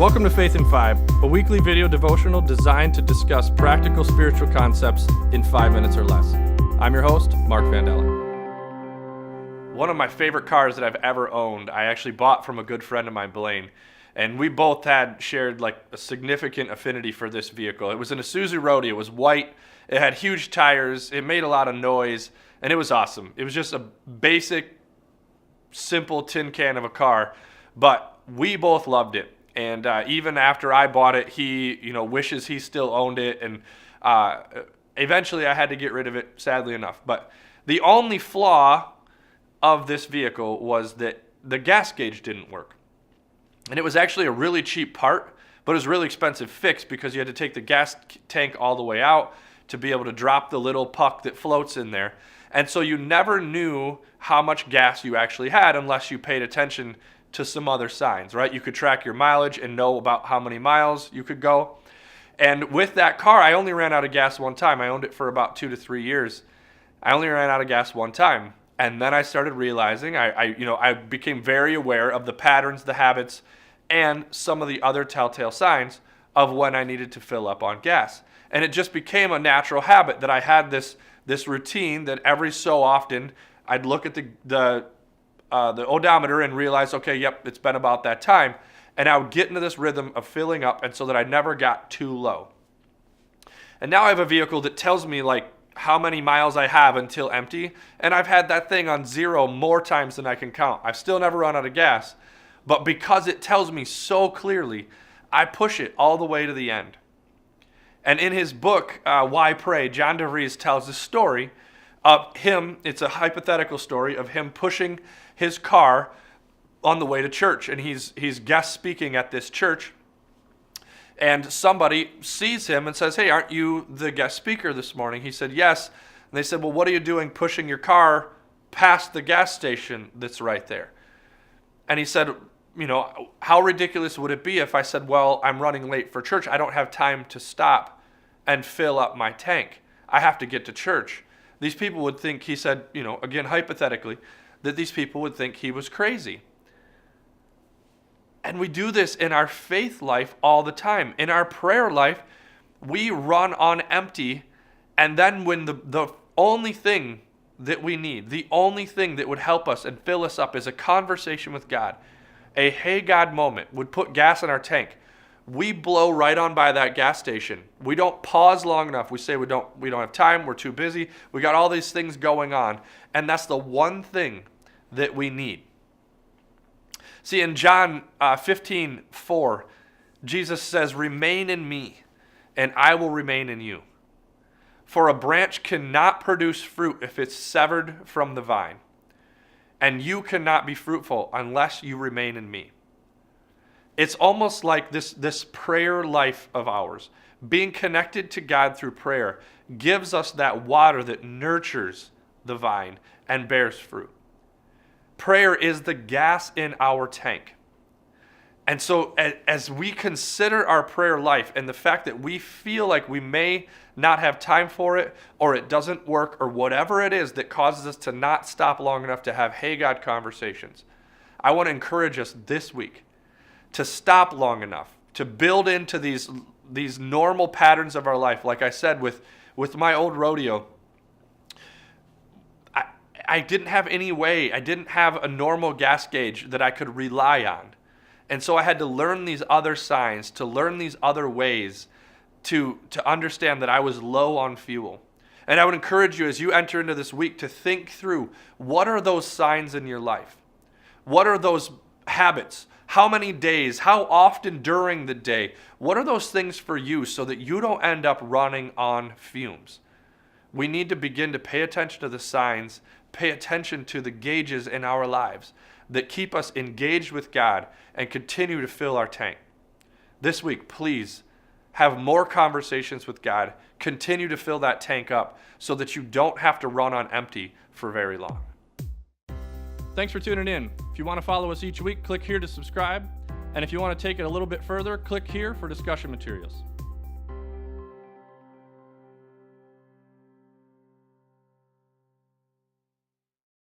Welcome to Faith in 5, a weekly video devotional designed to discuss practical spiritual concepts in 5 minutes or less. I'm your host, Mark Vandella. One of my favorite cars that I've ever owned, I actually bought from a good friend of mine, Blaine, and we both had shared like a significant affinity for this vehicle. It was an Isuzu Roadie. It was white, it had huge tires, it made a lot of noise, and it was awesome. It was just a basic, simple tin can of a car, but we both loved it. And even after I bought it, he, wishes he still owned it. And eventually I had to get rid of it, sadly enough. But the only flaw of this vehicle was that the gas gauge didn't work. And it was actually a really cheap part, but it was a really expensive fix because you had to take the gas tank all the way out to be able to drop the little puck that floats in there. And so you never knew how much gas you actually had unless you paid attention to some other signs, right? You could track your mileage and know about how many miles you could go. And with that car, I only ran out of gas one time. I owned it for about 2 to 3 years. I only ran out of gas one time. And then I started realizing, I became very aware of the patterns, the habits, and some of the other telltale signs of when I needed to fill up on gas. And it just became a natural habit that I had this routine that every so often I'd look at the odometer and realize, okay, yep, it's been about that time. And I would get into this rhythm of filling up, and so that I never got too low. And now I have a vehicle that tells me like how many miles I have until empty, and I've had that thing on zero more times than I can count. I've still never run out of gas, but because it tells me so clearly, I push it all the way to the end. And in his book, Why Pray, John DeVries tells a story of him. It's a hypothetical story of him pushing his car on the way to church, and he's guest speaking at this church, and somebody sees him and says, "Hey, aren't you the guest speaker this morning?" He said, "Yes." And they said, "Well, what are you doing pushing your car past the gas station that's right there?" And he said, "How ridiculous would it be if I said, well, I'm running late for church. I don't have time to stop and fill up my tank. I have to get to church." These people would think, he said, again, hypothetically, that these people would think he was crazy. And we do this in our faith life all the time. In our prayer life, we run on empty, and then when the only thing that we need, the only thing that would help us and fill us up is a conversation with God, a "Hey God" moment would put gas in our tank. We blow right on by that gas station. We don't pause long enough. We say we don't have time, we're too busy, we got all these things going on, and that's the one thing that we need. See, in John 15:4, Jesus says, "Remain in me, and I will remain in you. For a branch cannot produce fruit if it's severed from the vine, and you cannot be fruitful unless you remain in me." It's almost like this prayer life of ours, being connected to God through prayer, gives us that water that nurtures the vine and bears fruit. Prayer is the gas in our tank. And so as we consider our prayer life and the fact that we feel like we may not have time for it, or it doesn't work, or whatever it is that causes us to not stop long enough to have "Hey God" conversations, I want to encourage us this week to stop long enough, to build into these normal patterns of our life. Like I said, with my old rodeo, I didn't have any way, I didn't have a normal gas gauge that I could rely on. And so I had to learn these other signs, to learn these other ways to understand that I was low on fuel. And I would encourage you as you enter into this week to think through, what are those signs in your life? What are those habits? How many days? How often during the day? What are those things for you so that you don't end up running on fumes? We need to begin to pay attention to the signs, pay attention to the gauges in our lives that keep us engaged with God and continue to fill our tank. This week, please have more conversations with God. Continue to fill that tank up so that you don't have to run on empty for very long. Thanks for tuning in. If you want to follow us each week, click here to subscribe. And if you want to take it a little bit further, click here for discussion materials.